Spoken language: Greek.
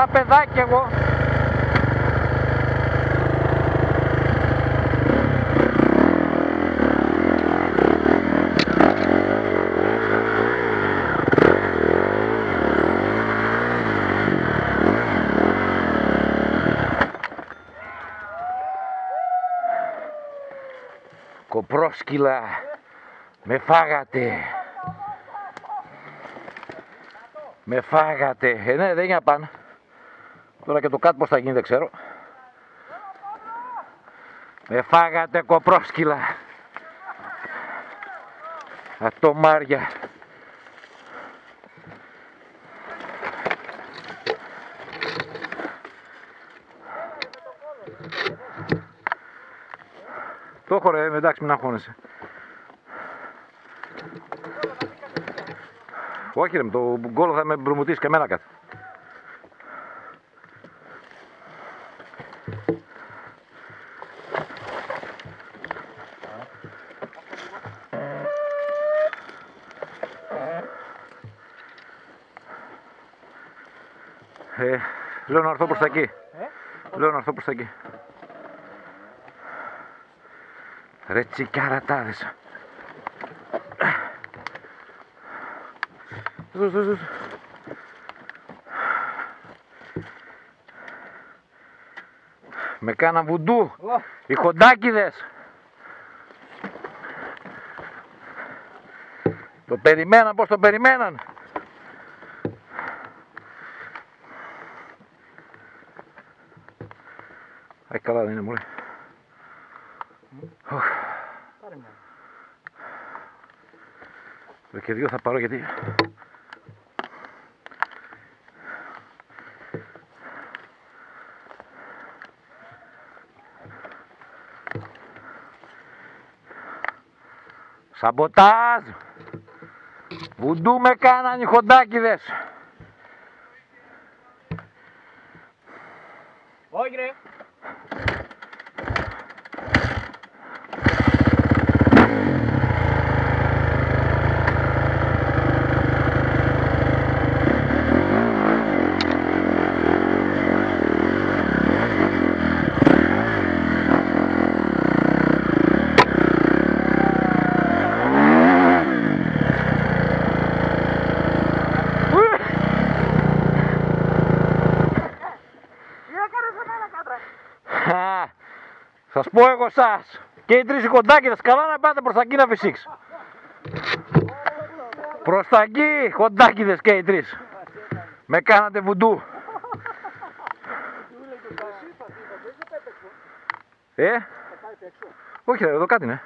σαν παιδάκι εγώ. Κοπρόσκυλα, με φάγατε. Με φάγατε. Ναι, δεν είναι πάνω. Τώρα και το κάτω πώς θα γίνει δεν ξέρω. Με φάγατε κοπρόσκυλα. Ατομάρια. Το έχω ρε, εντάξει μην αγχώνεσαι. Όχι ρε, με το γκόλο θα με μπρουμουτήσει και εμένα κάτι. Λέω να έρθω προς τα εκεί. Λέω να έρθω προς τα εκεί. Ρε τσικαρατάδες. Με κάνα βουντού. Οι χοντάκιδες. Το περιμέναν πως το περιμέναν. Αχ, καλά δεν είναι μωρέ. Πάρε μια. Και δύο θα πάρω γιατί... Σαμποτάζ! Βουντού με κάναν οι χοντάκιδες. Όχι ρε. Σας πω εγώ σας και οι τρεις οι χοντάκιδες καλά να πάτε προς τα εκεί να φυσήξει. Προς τα εκεί χοντάκιδες και οι τρεις. Με κάνατε βουντού. Όχι ρε, εδώ κάτι είναι.